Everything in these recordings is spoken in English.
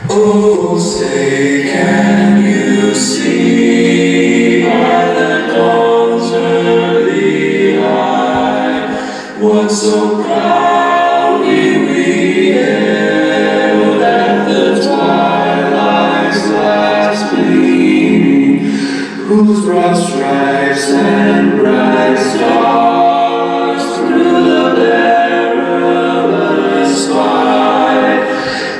Oh, say can you see by the dawn's early eye what so proudly we hailed at the twilight's last gleaming, whose broad stripes and bright stars through the perilous fight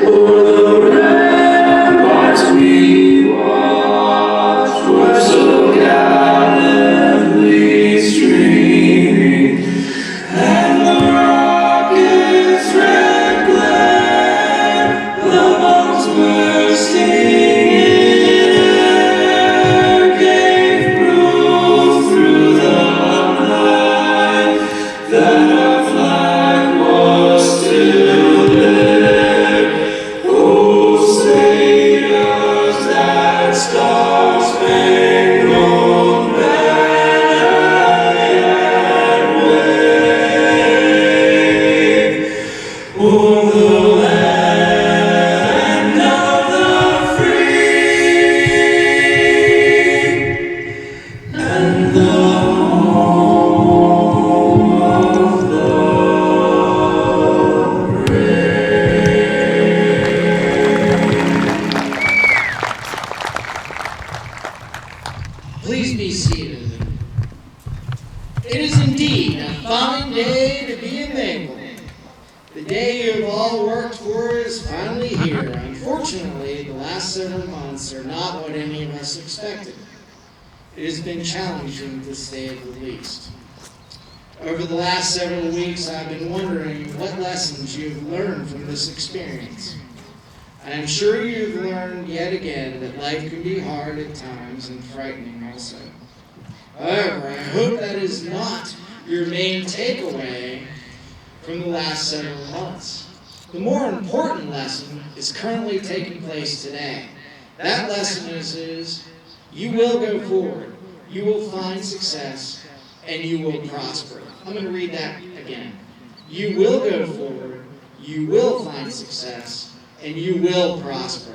o'er the ramparts we watched were so gallantly streaming, and the rocket's red glare, the bombs bursting in air, gave proof through the night that our flag was still there. Oh, say does that star-spangled banner yet wave o'er the land of the free and the home of the Please be seated. It is indeed a fine day to be in Maple. The day you have all worked for is finally here. Unfortunately, the last several months are not what any of us expected. It has been challenging, to say the least. Over the last several weeks, I've been wondering what lessons you've learned from this experience. I am sure you've learned yet again that life can be hard at times and frightening also. However, I hope that is not your main takeaway from the last several months. The more important lesson is currently taking place today. That lesson is you will go forward, you will find success, and you will prosper. I'm going to read that again. You will go forward, you will find success, and you will prosper.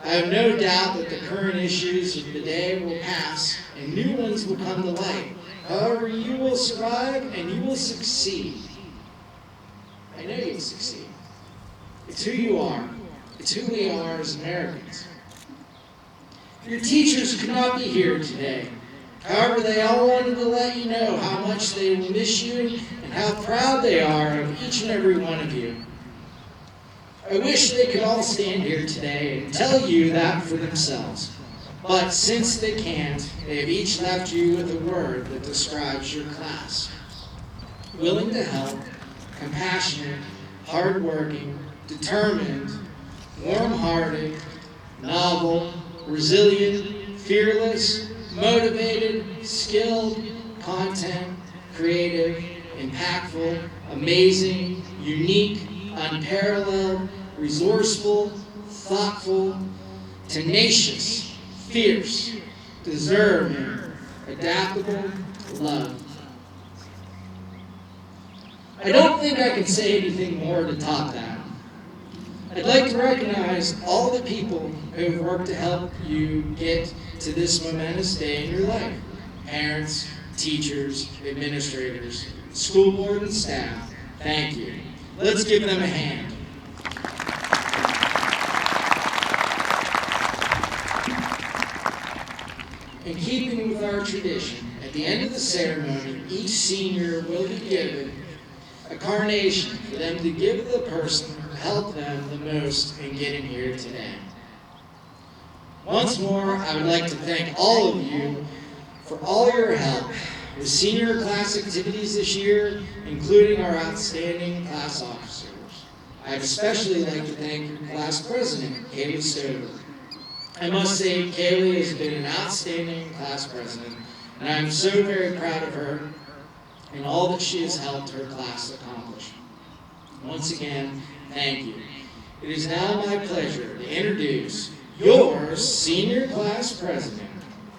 I have no doubt that the current issues of the day will pass and new ones will come to light. However, you will survive and you will succeed. I know you'll succeed. It's who you are. It's who we are as Americans. Your teachers could not be here today. However, they all wanted to let you know how much they will miss you and how proud they are of each and every one of you. I wish they could all stand here today and tell you that for themselves. But since they can't, they have each left you with a word that describes your class. Willing to help, compassionate, hardworking, determined, warm-hearted, novel, resilient, fearless, motivated, skilled, content, creative, impactful, amazing, unique, unparalleled, resourceful, thoughtful, tenacious, fierce, deserving, adaptable, loved. I don't think I can say anything more to top that. I'd like to recognize all the people who have worked to help you get to this momentous day in your life. Parents, teachers, administrators, school board and staff, thank you. Let's give them a hand. In keeping with our tradition, at the end of the ceremony, each senior will be given a carnation for them to give the person who helped them the most in getting here today. Once more, I would like to thank all of you for all your help with senior class activities this year, including our outstanding class officers. I'd especially like to thank your class president, Kaylee Stover. I must say, Kaylee has been an outstanding class president, and I'm so very proud of her and all that she has helped her class accomplish. Once again, thank you. It is now my pleasure to introduce your senior class president,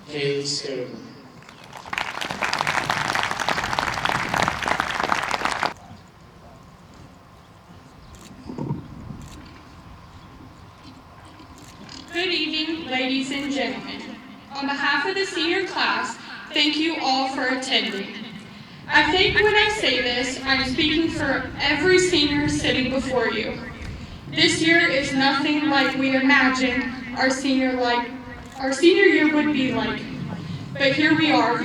Kaylee Stover. Good evening, ladies and gentlemen. On behalf of the senior class, thank you all for attending. I think when I say this, I'm speaking for every senior sitting before you. This year is nothing like we imagined our senior year would be like. But here we are.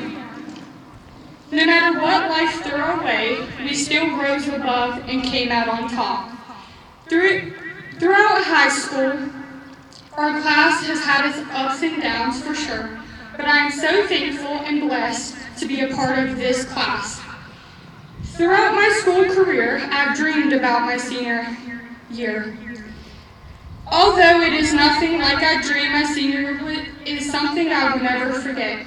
No matter what life threw our way, we still rose above and came out on top. Throughout high school, our class has had its ups and downs for sure, but I am so thankful and blessed to be a part of this class. Throughout my school career, I've dreamed about my senior year. Although it is nothing like I dreamed my senior year, it is something I will never forget.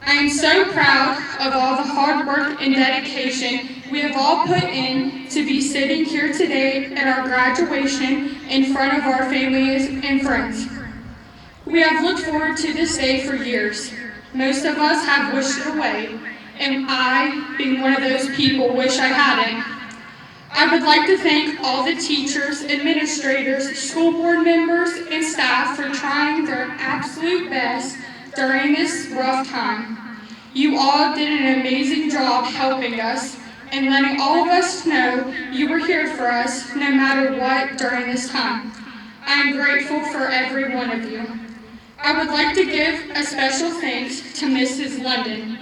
I am so proud of all the hard work and dedication we have all put in to be sitting here today at our graduation in front of our families and friends. We have looked forward to this day for years. Most of us have wished it away, and I, being one of those people, wish I hadn't. I would like to thank all the teachers, administrators, school board members, and staff for trying their absolute best during this rough time. You all did an amazing job helping us and letting all of us know you were here for us no matter what during this time. I am grateful for every one of you. I would like to give a special thanks to Mrs. London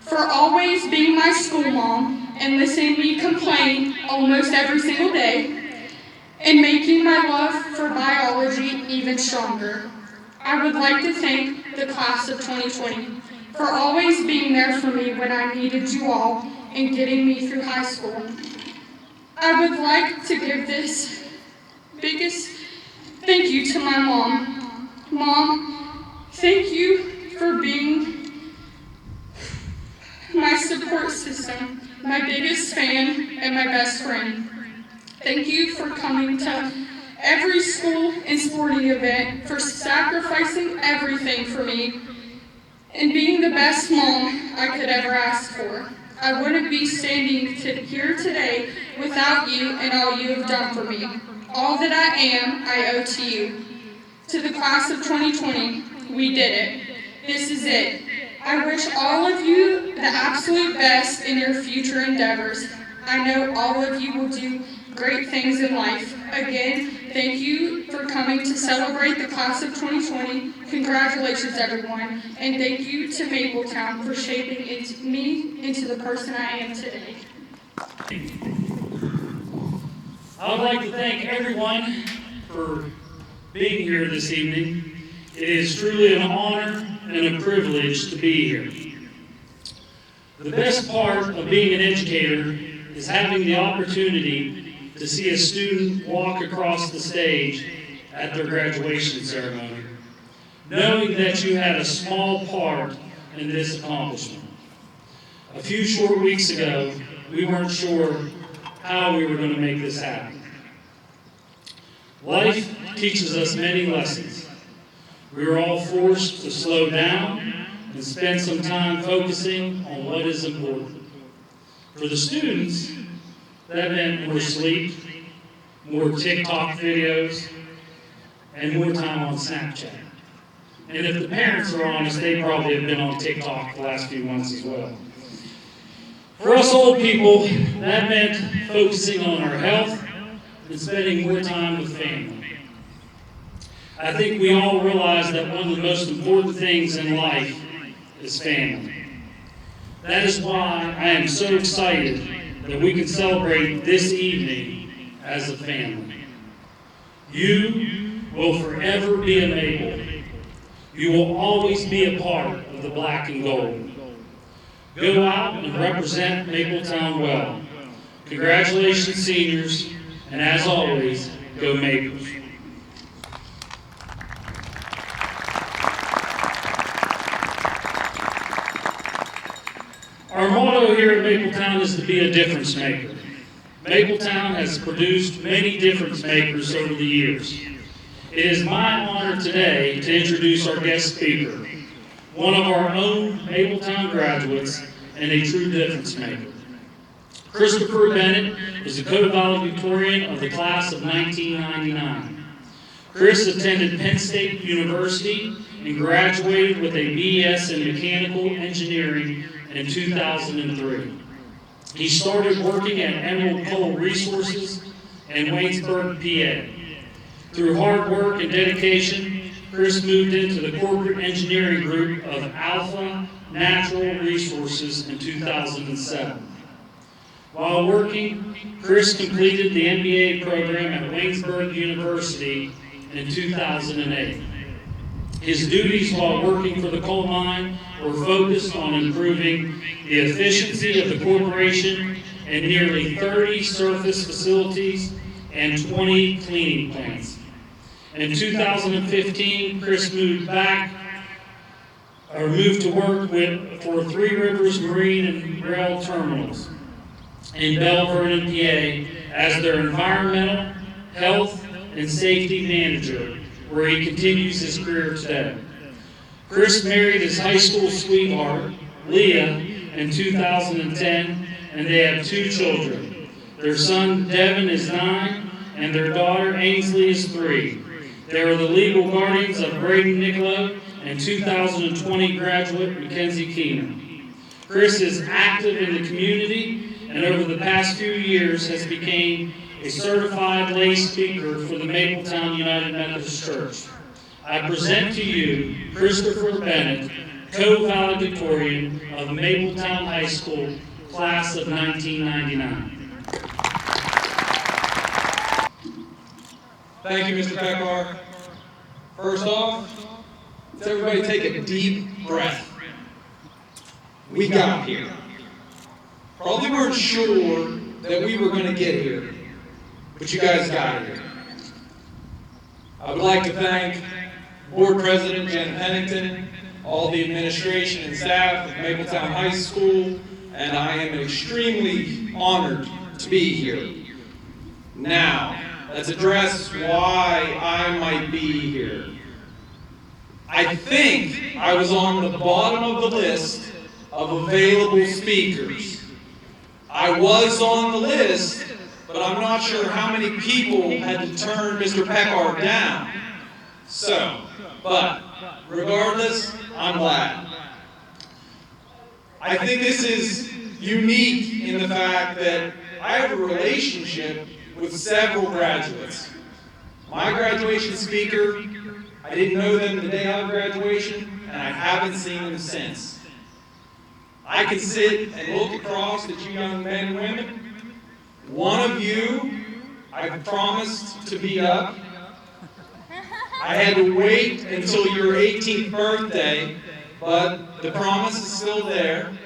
for always being my school mom and listening to me complain almost every single day and making my love for biology even stronger. I would like to thank the class of 2020 for always being there for me when I needed you all in getting me through high school. I would like to give this biggest thank you to my mom. Mom, thank you for being my support system, my biggest fan, and my best friend. Thank you for coming to every school and sporting event, for sacrificing everything for me, and being the best mom I could ever ask for. I wouldn't be standing here today without you and all you have done for me. All that I am, I owe to you. To the class of 2020, we did it. This is it. I wish all of you the absolute best in your future endeavors. I know all of you will do great things in life. Again, thank you for coming to celebrate the class of 2020. Congratulations, everyone. And thank you to Mapletown for shaping me into the person I am today. I would like to thank everyone for being here this evening. It is truly an honor and a privilege to be here. The best part of being an educator is having the opportunity to see a student walk across the stage at their graduation ceremony, knowing that you had a small part in this accomplishment. A few short weeks ago, we weren't sure how we were going to make this happen. Life teaches us many lessons. We are all forced to slow down and spend some time focusing on what is important. For the students, that meant more sleep, more TikTok videos, and more time on Snapchat. And if the parents are honest, they probably have been on TikTok the last few months as well. For us old people, that meant focusing on our health and spending more time with family. I think we all realize that one of the most important things in life is family. That is why I am so excited that we can celebrate this evening as a family. You will forever be a Maple. You will always be a part of the black and gold. Go out and represent Mapletown well. Congratulations, seniors, and as always, go Maples. Our motto here at Mapletown is to be a difference maker. Mapletown has produced many difference makers over the years. It is my honor today to introduce our guest speaker, one of our own Mapletown graduates and a true difference maker. Christopher Bennett is a co-valedictorian of the class of 1999. Chris attended Penn State University and graduated with a BS in Mechanical Engineering in 2003. He started working at Emerald Coal Resources in Waynesburg, PA. Through hard work and dedication, Chris moved into the corporate engineering group of Alpha Natural Resources in 2007. While working, Chris completed the MBA program at Waynesburg University in 2008. His duties while working for the coal mine were focused on improving the efficiency of the corporation and nearly 30 surface facilities and 20 cleaning plants. In 2015, Chris moved to work for Three Rivers Marine and Rail Terminals in Belle Vernon, PA, as their environmental, health, and safety manager, where he continues his career today. Chris married his high school sweetheart, Leah, in 2010, and they have 2 children. Their son, Devin, is 9, and their daughter, Ainsley, is 3. They are the legal guardians of Braden Niccolo and 2020 graduate, Mackenzie Keener. Chris is active in the community, and over the past few years has become a certified lay speaker for the Mapletown United Methodist Church. I present to you Christopher Bennett, co-valedictorian of Mapletown High School, class of 1999. Thank you, Mr. Pekar. First off, let's everybody take a deep breath. We got here. probably weren't sure that we were going to get here, but you guys got here. I would like to thank Board President Janet Pennington, all the administration and staff of Mapletown High School, and I am extremely honored to be here. Now, let's address why I might be here. I think I was on the bottom of the list of available speakers. I was on the list, but I'm not sure how many people had to turn Mr. Peckard down. But regardless, I'm glad. I think this is unique in the fact that I have a relationship with several graduates. My graduation speaker, I didn't know them the day of graduation, and I haven't seen them since. I can sit and look across at you young men and women. One of you, I promised to beat up. I had to wait until your 18th birthday, but the promise is still there.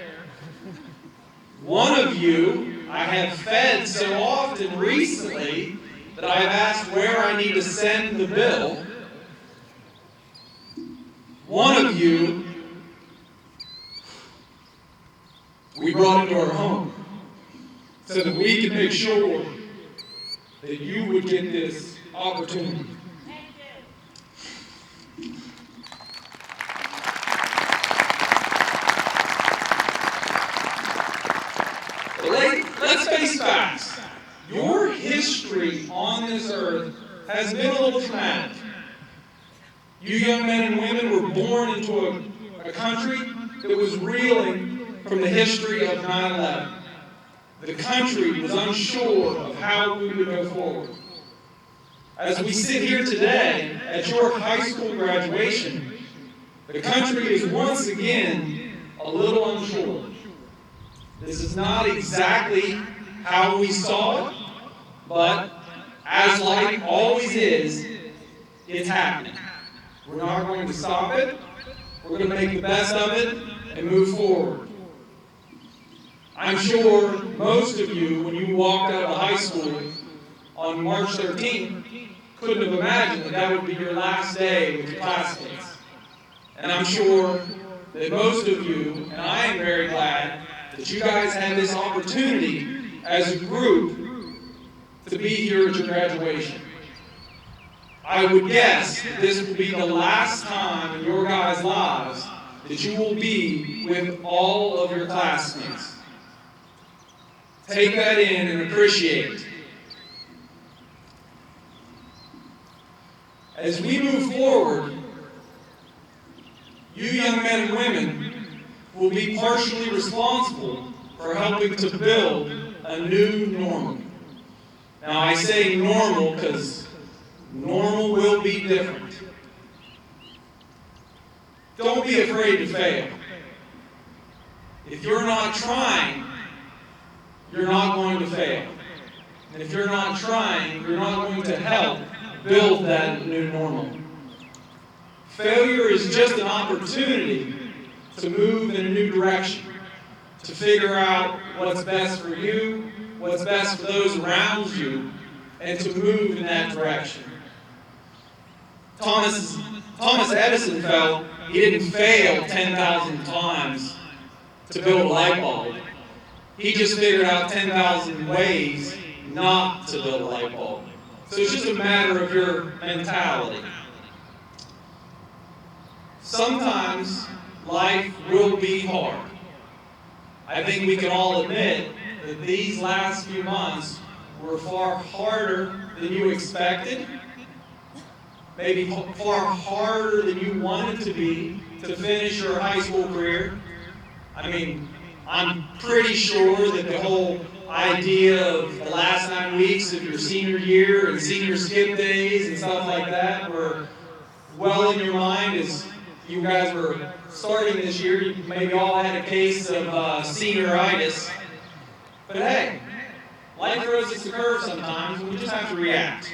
One of you, I have fed so often recently that I have asked where I need to send the bill. One of you, we brought into our home so that we could make sure that you would get this opportunity. Let's face facts. Your history on this earth has been a little traumatic. You young men and women were born into a country that was reeling from the history of 9/11. The country was unsure of how we would go forward. As we sit here today at your high school graduation, the country is once again a little unsure. This is not exactly how we saw it, but as life always is, it's happening. We're not going to stop it. We're going to make the best of it and move forward. I'm sure most of you, when you walked out of high school on March 13th, couldn't have imagined that that would be your last day with your classmates. And I'm sure that most of you, and I am very glad, that you guys had this opportunity as a group to be here at your graduation. I would guess that this will be the last time in your guys' lives that you will be with all of your classmates. Take that in and appreciate it. As we move forward, you young men and women will be partially responsible for helping to build a new normal. Now I say normal because normal will be different. Don't be afraid to fail. If you're not trying, you're not going to fail. And if you're not trying, you're not going to help build that new normal. Failure is just an opportunity to move in a new direction, to figure out what's best for you, what's best for those around you, and to move in that direction. Thomas Edison felt he didn't fail 10,000 times to build a light bulb. He just figured out 10,000 ways not to build a light bulb. So it's just a matter of your mentality. Sometimes life will be hard. I think we can all admit that these last few months were far harder than you expected, maybe far harder than you wanted to be to finish your high school career. I mean, I'm pretty sure that the whole idea of the last 9 weeks of your senior year and senior skip days and stuff like that were well in your mind as you guys were starting this year. You maybe all had a case of senioritis. But hey, life throws us a curve sometimes, and we just have to react.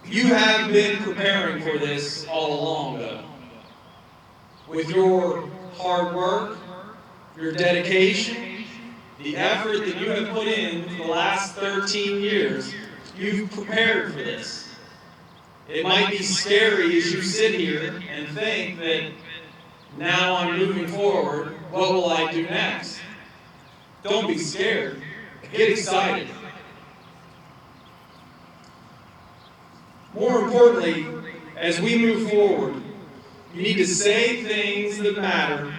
You have been preparing for this all along, though. With your hard work, your dedication, the effort that you have put in for the last 13 years. You've prepared for this. It might be scary as you sit here and think that now I'm moving forward, what will I do next? Don't be scared. Get excited. More importantly, as we move forward, you need to say things that matter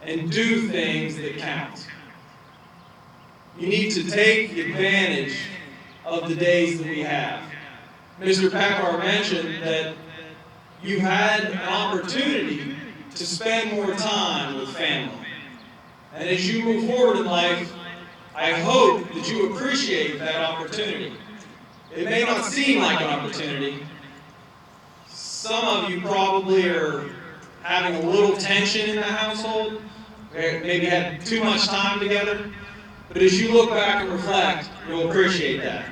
and do things that count. You need to take advantage of the days that we have. Mr. Packard mentioned that you had an opportunity to spend more time with family. And as you move forward in life, I hope that you appreciate that opportunity. It may not seem like an opportunity. Some of you probably are having a little tension in the household, maybe had too much time together. But as you look back and reflect, you'll appreciate that.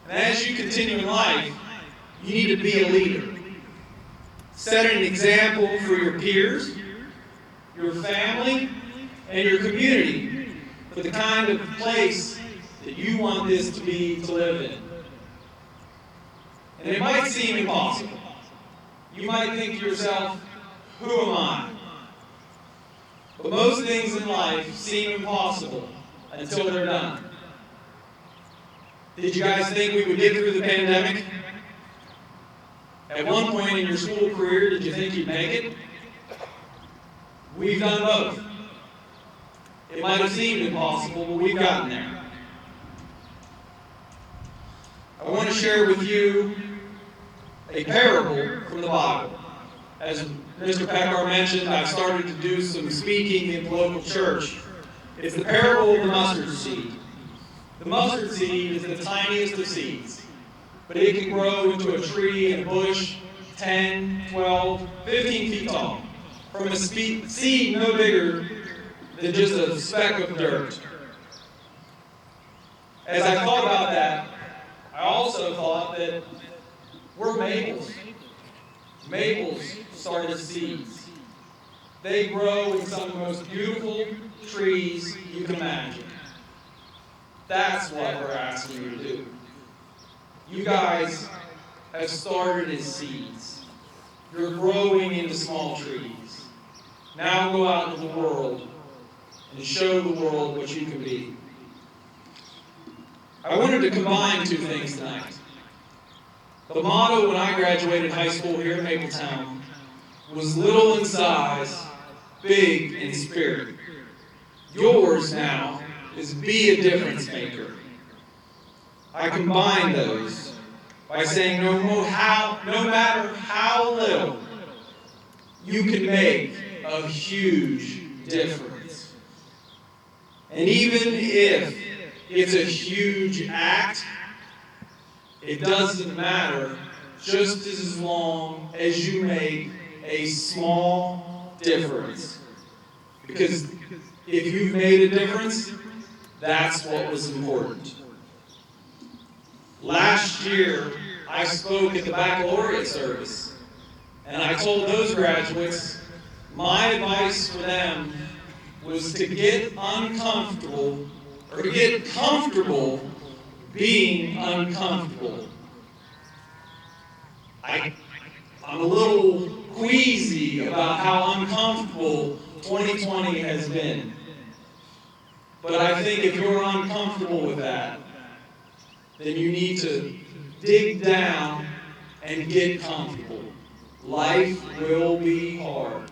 And as you continue in life, you need to be a leader. Set an example for your peers, your family, and your community for the kind of place that you want this to be to live in. And it might seem impossible. You might think to yourself, who am I? But most things in life seem impossible until they're done. Did you guys think we would get through the pandemic? At one point in your school career, did you think you'd make it? We've done both. It might have seemed impossible, but we've gotten there. I want to share with you a parable from the Bible. As Mr. Packard mentioned, I've started to do some speaking in the local church. It's the parable of the mustard seed. The mustard seed is the tiniest of seeds, but it can grow into a tree and a bush 10, 12, 15 feet tall, from a seed no bigger than just a speck of dirt. As I thought about that, I also thought that we're maples. Maples start as seeds. They grow in some of the most beautiful trees you can imagine. That's what we're asking you to do. You guys have started as seeds. You're growing into small trees. Now go out into the world and show the world what you can be. I wanted to combine two things tonight. The motto when I graduated high school here in Mapletown was little in size, big in spirit. Yours now is be a difference maker. I combine those by saying no matter how little, you can make a huge difference. And even if it's a huge act, it doesn't matter just as long as you make a small difference. Because if you've made a difference, that's what was important. Last year, I spoke at the baccalaureate service, and I told those graduates my advice for them was to get uncomfortable, or to get comfortable being uncomfortable. I'm a little queasy about how uncomfortable 2020 has been. But I think if you're uncomfortable with that, then you need to dig down and get comfortable. Life will be hard.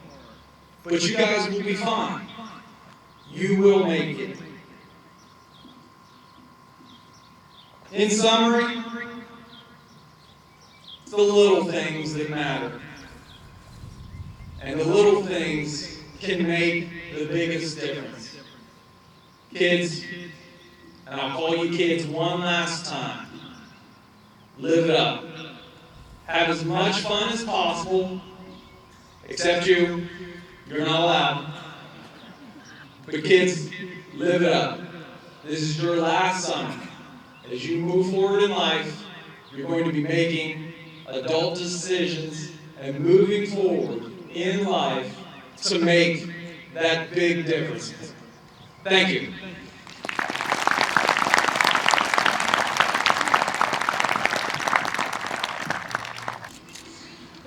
But you guys will be fine. You will make it. In summary, it's the little things that matter. And the little things can make the biggest difference. Kids, and I'll call you kids one last time, live it up. Have as much fun as possible, except you're not allowed. But kids, live it up. This is your last summer. As you move forward in life, you're going to be making adult decisions and moving forward in life to make that big difference. Thank you.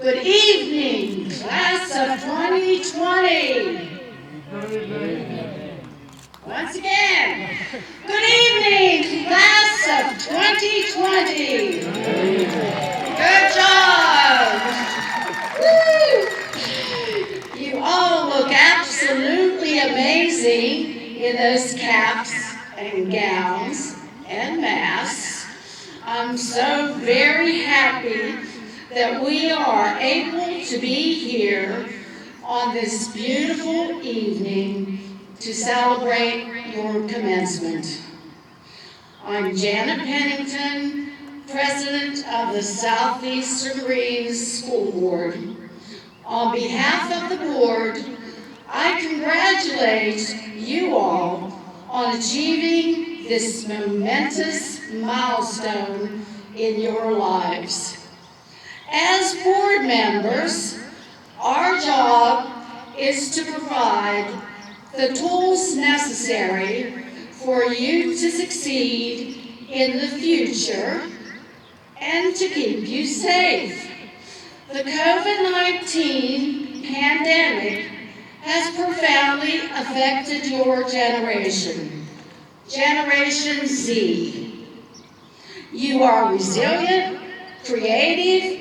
Good evening, class of 2020. Once again, good evening, class of 2020. Good job. Woo. You all look absolutely amazing in those caps and gowns and masks. I'm so very happy that we are able to be here on this beautiful evening to celebrate your commencement. I'm Janet Pennington, President of the Southeastern Greens School Board. On behalf of the board, I congratulate you all on achieving this momentous milestone in your lives. As board members, our job is to provide the tools necessary for you to succeed in the future and to keep you safe. The COVID-19 pandemic has profoundly affected your generation, Generation Z. You are resilient, creative,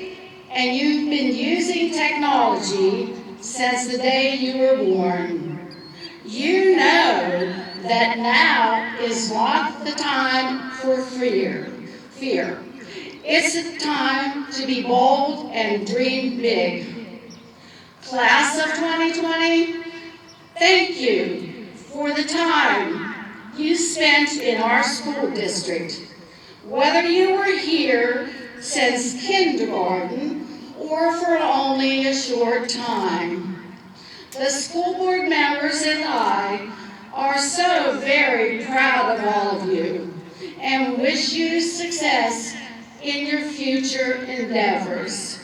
and you've been using technology since the day you were born. You know that now is not the time for fear. It's a time to be bold and dream big. Class of 2020, thank you for the time you spent in our school district. Whether you were here since kindergarten or for only a short time. The school board members and I are so very proud of all of you and wish you success in your future endeavors.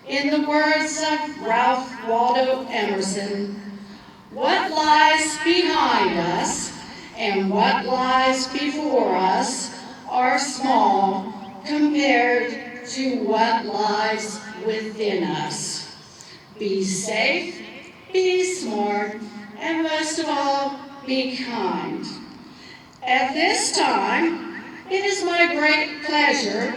In the words of Ralph Waldo Emerson, what lies behind us and what lies before us are small compared to what lies within us. Be safe, be smart, and most of all, be kind. At this time, it is my great pleasure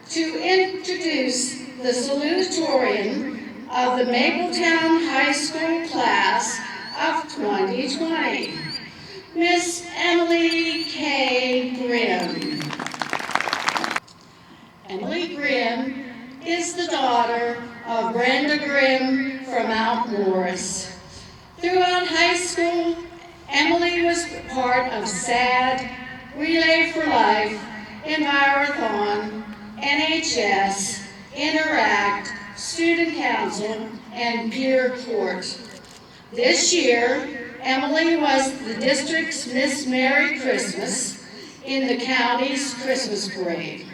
to introduce the salutatorian of the Mapletown High School class of 2020, Miss Emily K. Grimm. Emily Grimm is the daughter of Brenda Grimm from Mount Morris. Throughout high school, Emily was part of SAD, Relay for Life, Envirothon, NHS, Interact, Student Council, and Peer Court. This year, Emily was the district's Miss Merry Christmas in the county's Christmas parade.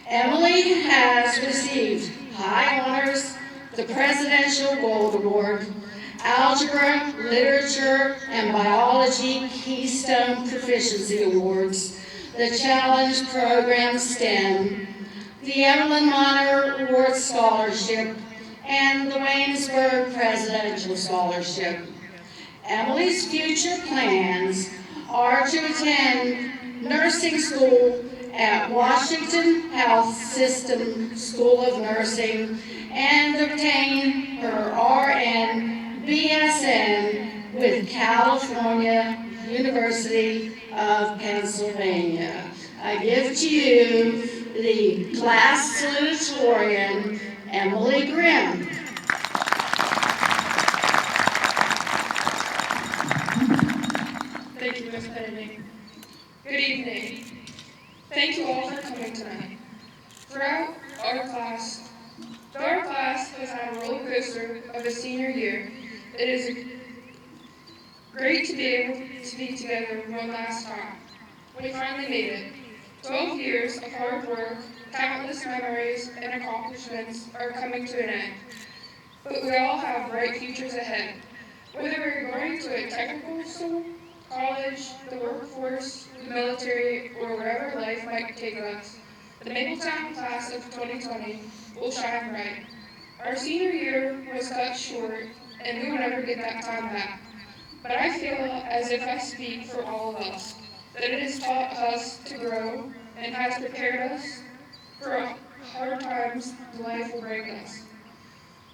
Emily has received high honors, the Presidential Gold Award, Algebra, Literature, and Biology Keystone Proficiency Awards, the Challenge Program STEM, the Evelyn Monitor Award Scholarship, and the Waynesburg Presidential Scholarship. Emily's future plans are to attend nursing school at Washington Health System School of Nursing and obtain her RN BSN with California University of Pennsylvania. I give to you the class salutatorian, Emily Grimm. Thank you, Ms. Kennedy. Good evening. Thank you all for coming tonight. Throughout our class has had a roller coaster of a senior year. It is great to be able to be together one last time. We finally made it. 12 years of hard work, countless memories, and accomplishments are coming to an end. but we all have bright futures ahead. Whether we're going to a technical school, college, the workforce, the military, or wherever life might take us, the Mapletown class of 2020 will shine bright. Our senior year was cut short, and we will never get that time back. But I feel as if I speak for all of us, that it has taught us to grow and has prepared us for hard times life will bring us,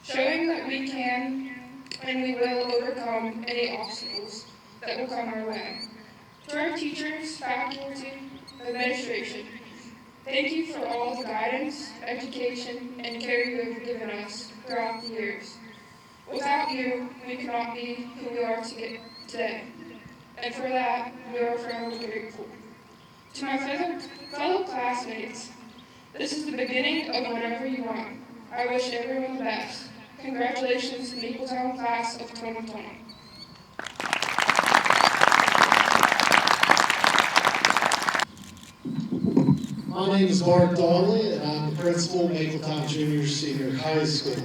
showing that we can and we will overcome any obstacles that will come our way. To our teachers, faculty, administration, thank you for all the guidance, education, and care you have given us throughout the years. Without you, we could not be who we are today, and for that, we are forever grateful. To my fellow classmates, this is the beginning of whatever you want. I wish everyone the best. Congratulations, Mapletown class of 2020. My name is Mark Donnelly, and I'm the principal of Mapletown Junior Senior High School.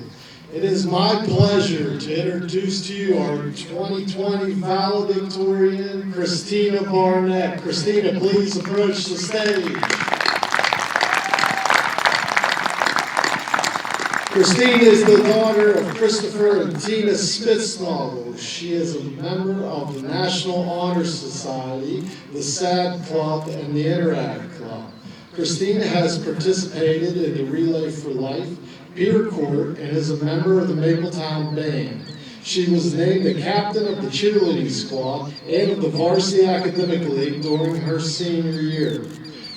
It is my pleasure to introduce to you our 2020 valedictorian, Christina Barnett. Christina, please approach the stage. Christine is the daughter of Christopher and Tina Spitznagel. She is a member of the National Honor Society, the SAD Club, and the Interact Club. Christina has participated in the Relay for Life, Peer Court, and is a member of the Mapletown Band. She was named the captain of the cheerleading squad and of the Varsity Academic League during her senior year.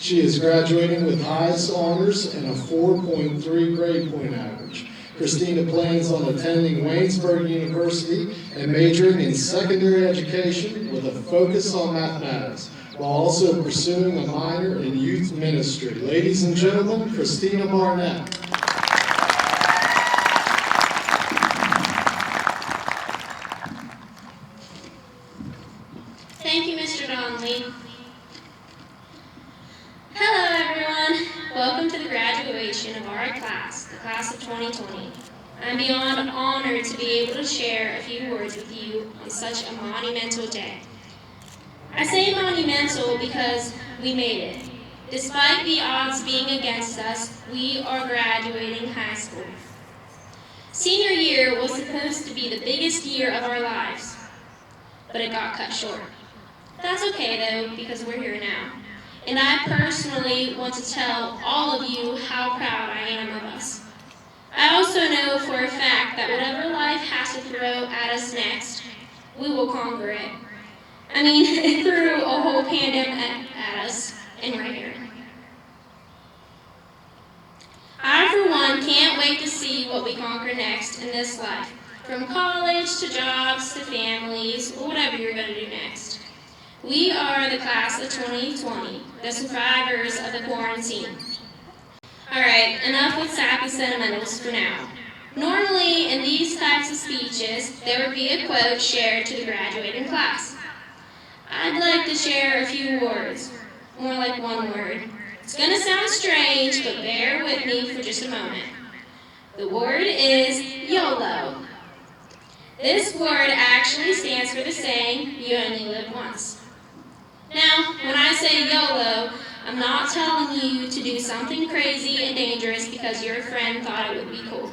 She is graduating with highest honors and a 4.3 grade point average. Christina plans on attending Waynesburg University and majoring in secondary education with a focus on mathematics, while also pursuing a minor in youth ministry. Ladies and gentlemen, Christina Barnett. Thank you, Mr. Donnelly. Hello, everyone. Welcome to the graduation of our class, the class of 2020. I'm beyond honored to be able to share a few words with you on such a monumental day. I say monumental because we made it. Despite the odds being against us, we are graduating high school. Senior year was supposed to be the biggest year of our lives, but it got cut short. That's okay though, because we're here now. And I personally want to tell all of you how proud I am of us. I also know for a fact that whatever life has to throw at us next, we will conquer it. I mean, it threw a whole pandemic at us, and we're here. I, for one, can't wait to see what we conquer next in this life, from college to jobs to families, or whatever you're going to do next. We are the class of 2020, the survivors of the quarantine. Alright, enough with sappy sentimentals for now. Normally, in these types of speeches, there would be a quote shared to the graduating class. I'd like to share a few words, more like one word. It's going to sound strange, but bear with me for just a moment. The word is YOLO. This word actually stands for the saying, you only live once. Now, when I say YOLO, I'm not telling you to do something crazy and dangerous because your friend thought it would be cool.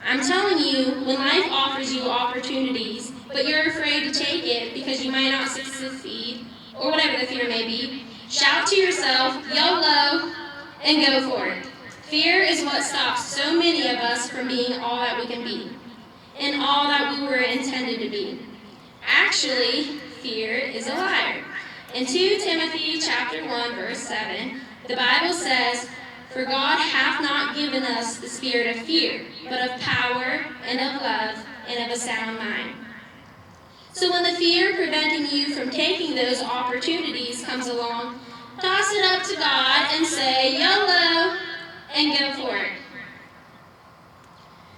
I'm telling you, when life offers you opportunities, but you're afraid to take it because you might not succeed, or whatever the fear may be, shout to yourself, YOLO, and go for it. Fear is what stops so many of us from being all that we can be, and all that we were intended to be. Actually, fear is a liar. In 2 Timothy chapter 1, verse 7, the Bible says, "For God hath not given us the spirit of fear, but of power and of love and of a sound mind." So when the fear preventing you from taking those opportunities comes along, toss it up to God and say, YOLO, and go for it.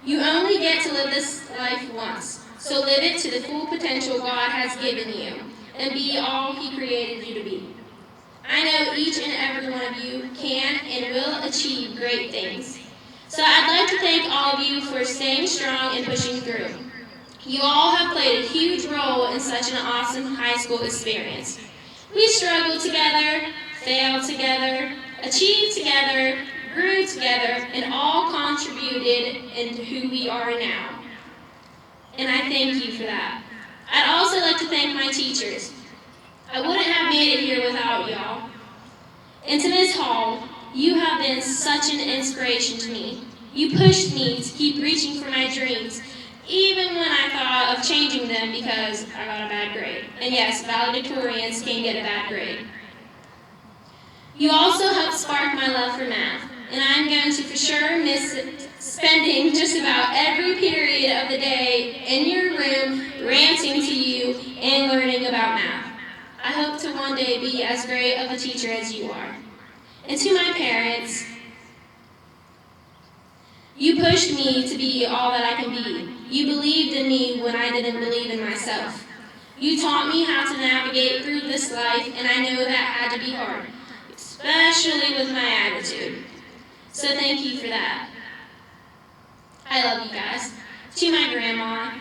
You only get to live this life once, so live it to the full potential God has given you, and be all He created you to be. I know each and every one of you can and will achieve great things. So I'd like to thank all of you for staying strong and pushing through. You all have played a huge role in such an awesome high school experience. We struggled together, failed together, achieved together, grew together, and all contributed into who we are now. And I thank you for that. I'd also like to thank my teachers. I wouldn't have made it here without y'all. And to Ms. Hall, you have been such an inspiration to me. You pushed me to keep reaching for my dreams, even when I thought of changing them because I got a bad grade. And yes, valedictorians can get a bad grade. You also helped spark my love for math, and I'm going to for sure miss spending just about every period of the day in your room ranting to you and learning about math. I hope to one day be as great of a teacher as you are. And to my parents, you pushed me to be all that I can be. You believed in me when I didn't believe in myself. You taught me how to navigate through this life, and I know that had to be hard, especially with my attitude. So thank you for that. I love you guys. To my grandma,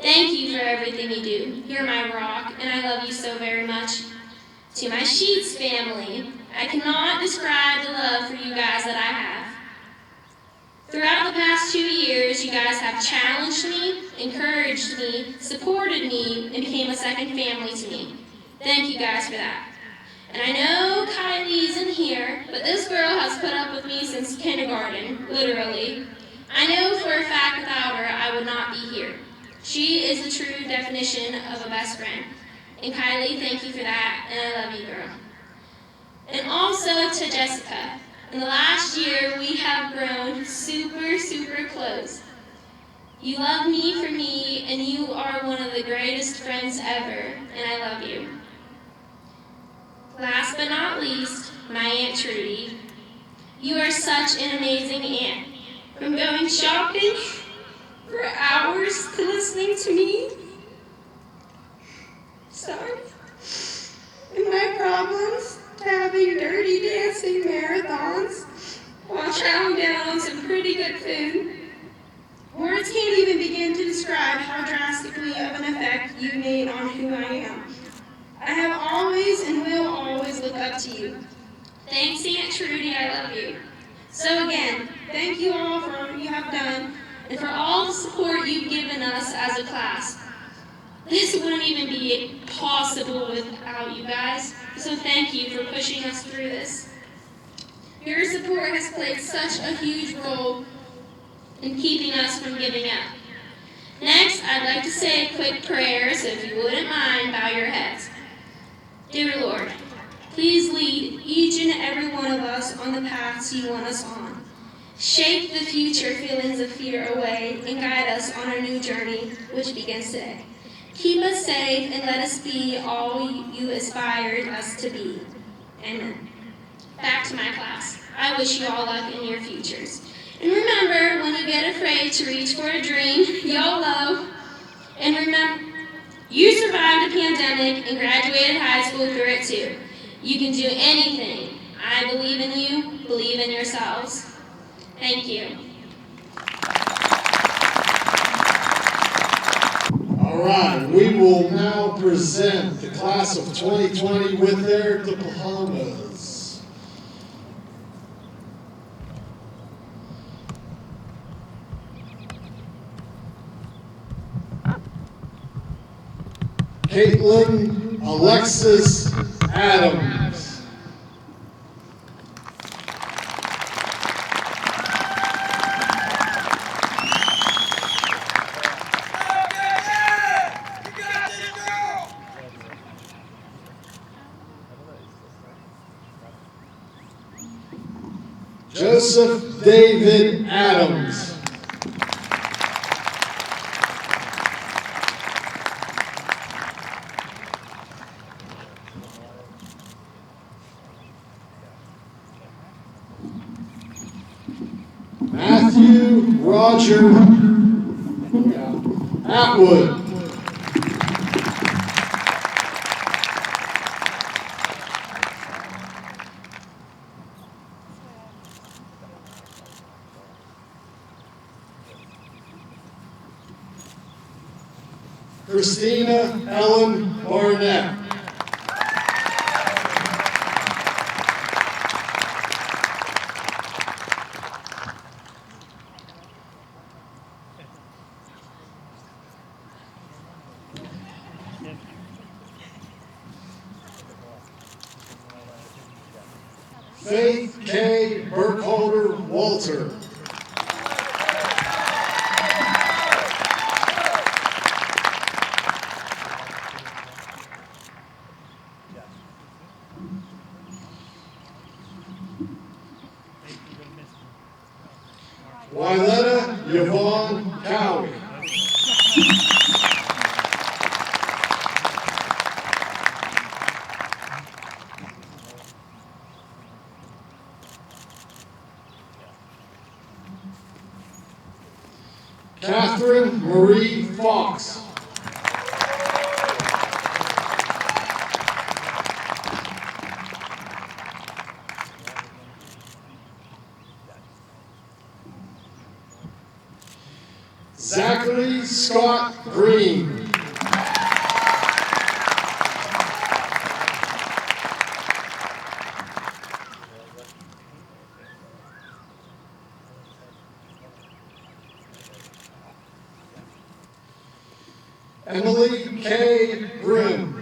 thank you for everything you do. You're my rock, and I love you so very much. To my Sheets family, I cannot describe the love for you guys that I have. Throughout the past 2 years, you guys have challenged me, encouraged me, supported me, and became a second family to me. Thank you guys for that. And I know Kylie isn't here, but this girl has put up with me since kindergarten, literally. I know for a fact without her, I would not be here. She is the true definition of a best friend. And Kylie, thank you for that, and I love you, girl. And also to Jessica. In the last year, we have grown super, super close. You love me for me, and you are one of the greatest friends ever, and I love you. Last but not least, my Aunt Trudy. You are such an amazing aunt. From going shopping for hours to listening to me, and my problems, to having dirty dancing marathons while chowing down on some pretty good food. Words can't even begin to describe how drastically of an effect you made on who I am. I have always and will always look up to you. Thanks, Aunt Trudy, I love you. So again, thank you all for all you have done and for all the support you've given us as a class. This wouldn't even be possible without you guys, so thank you for pushing us through this. Your support has played such a huge role in keeping us from giving up. Next, I'd like to say a quick prayer, so if you wouldn't mind, bow your heads. Dear Lord, please lead each and every one of us on the paths you want us on. Shake the future feelings of fear away and guide us on our new journey, which begins today. Keep us safe and let us be all you aspired us to be. Amen. Back to my class. I wish you all luck in your futures. And remember, when you get afraid to reach for a dream, YOLO. And remember, you survived a pandemic and graduated high school through it too. You can do anything. I believe in you. Believe in yourselves. Thank you. All right, we will now present the class of 2020 with their diplomas. Caitlin Alexis Adams. Joseph David Adams. Matthew Roger Atwood. Christina Ellen Barnett. Faith K. Burkholder Walter. Wyletta Yvonne Cowie. Catherine Marie Fox. Zachary Scott Green. Emily K. Grimm.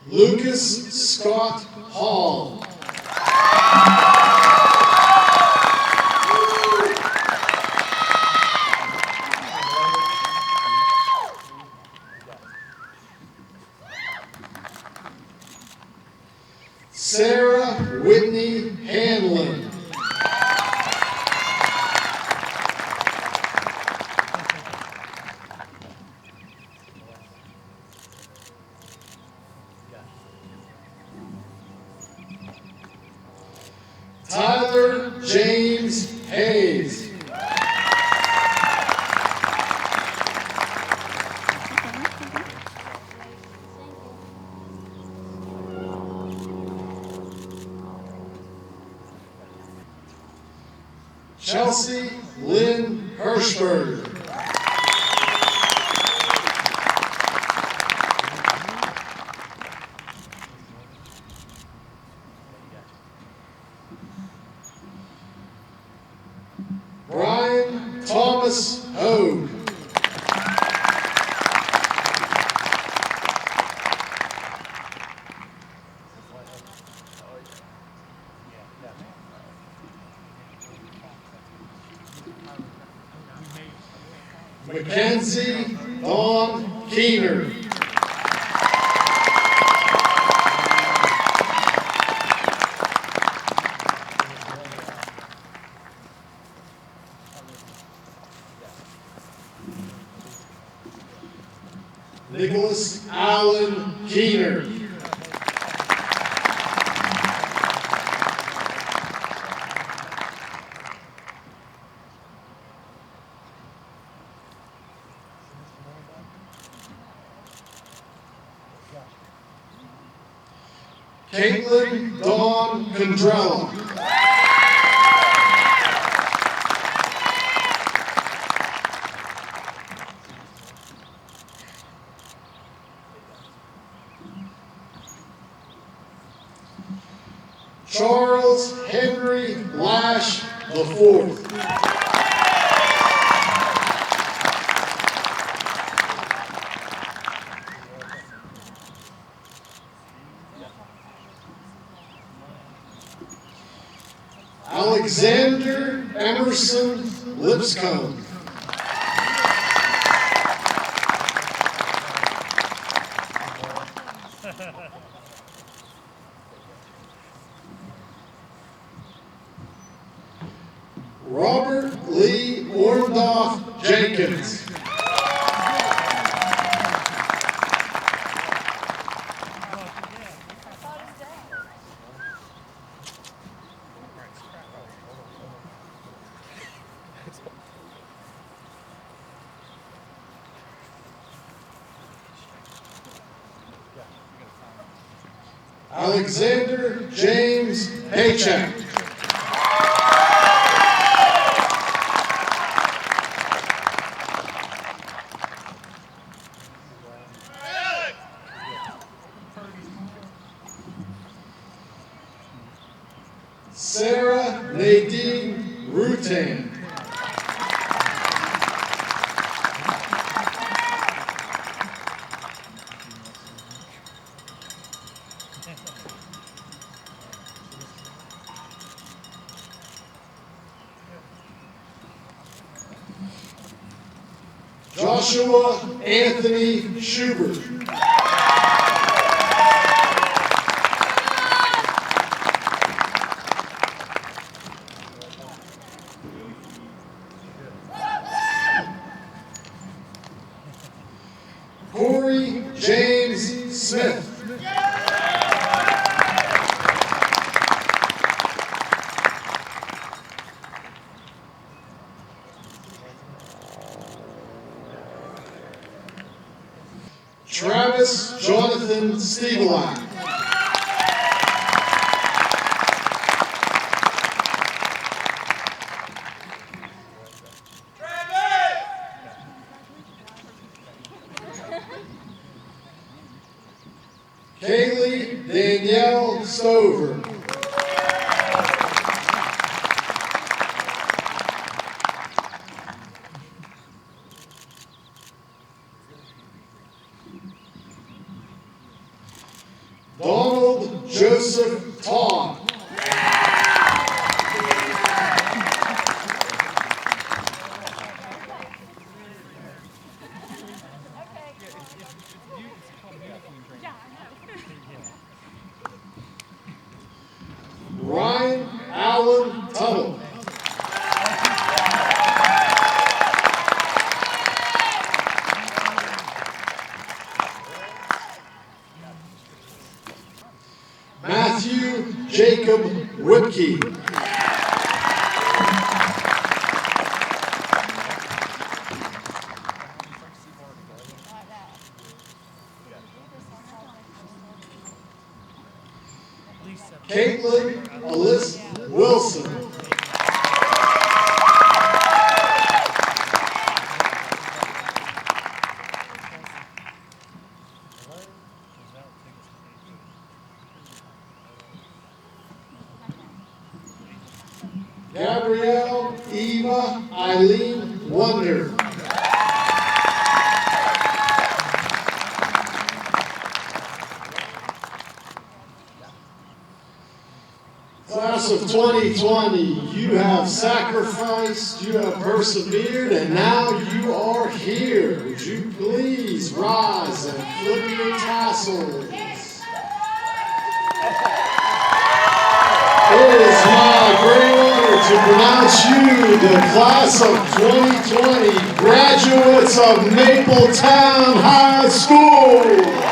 Lucas Scott Hall. Sarah Whitney Hanlon. Tyler James Hayes. Chelsea Lynn Hirschberger. Brian Thomas Hogue. Mackenzie Dawn Keener. Nicholas Allen Keener. Caitlin Dawn Condrella. Charles Henry Lash IV. Alexander Emerson Lipscomb. Robert Lee Orndorff Jenkins. Alexander James Paycheck. Sarah Nadine Rutan. Joshua Anthony Schubert. Corey James Smith. Travis Jonathan Stevelak. Kaylee Danielle Stover. Donald Joseph Todd. Ryan Allen Tuttle. Matthew Jacob Whipke. Caitlin Alyssa Wilson. Gabrielle Eva Eileen Wonder. Class of 2020, you have sacrificed, you have persevered, and now you are here. Would you please rise and flip your tassels? It is my great honor to pronounce you the class of 2020 graduates of Mapletown High School.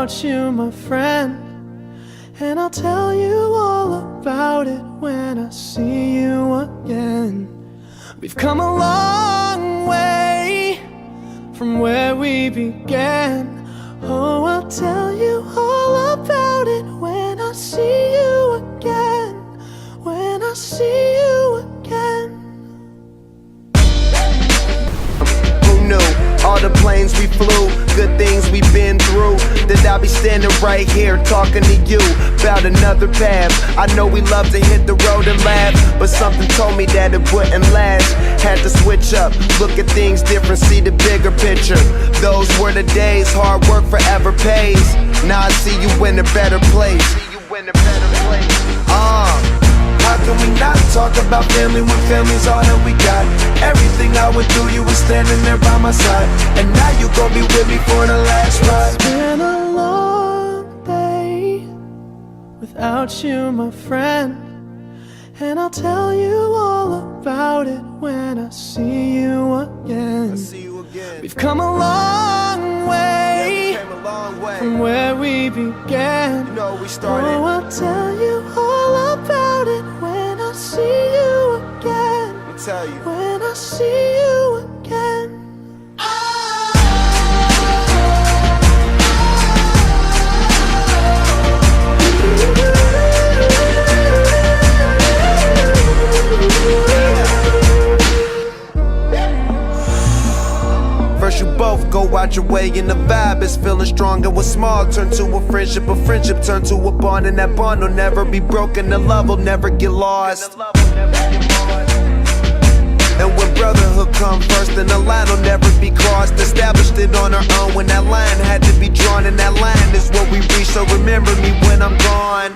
without you, my friend. And I'll tell you all about it when I see you again. We've come a long way from where we began. Oh, I'll tell you all about it when I see you again. When I see you again. Who knew? All the planes we flew, good things we've been through, that I'll be standing right here talking to you about another path. I know we love to hit the road and laugh, but something told me that it wouldn't last. Had to switch up, look at things different, see the bigger picture. Those were the days, hard work forever pays. Now I see you in a better place. How can we not talk about family when family's all that we got? Everything I went through, you were standing there by my side, and now you gon' be with me for the last ride. It's been a long day without you, my friend. And I'll tell you all about it when I see you again. We've come a long way from where we began. You know we started. Oh, I'll tell you all about it when I see you again. Let me tell you. When I see you again. First you both go out your way and the vibe is feeling strong. And what's small turn to a friendship turn to a bond. And that bond will never be broken, the love will never get lost. And when brotherhood come first, then the line will never be crossed. Established it on our own when that line had to be drawn. And that line is what we reach, so remember me when I'm gone.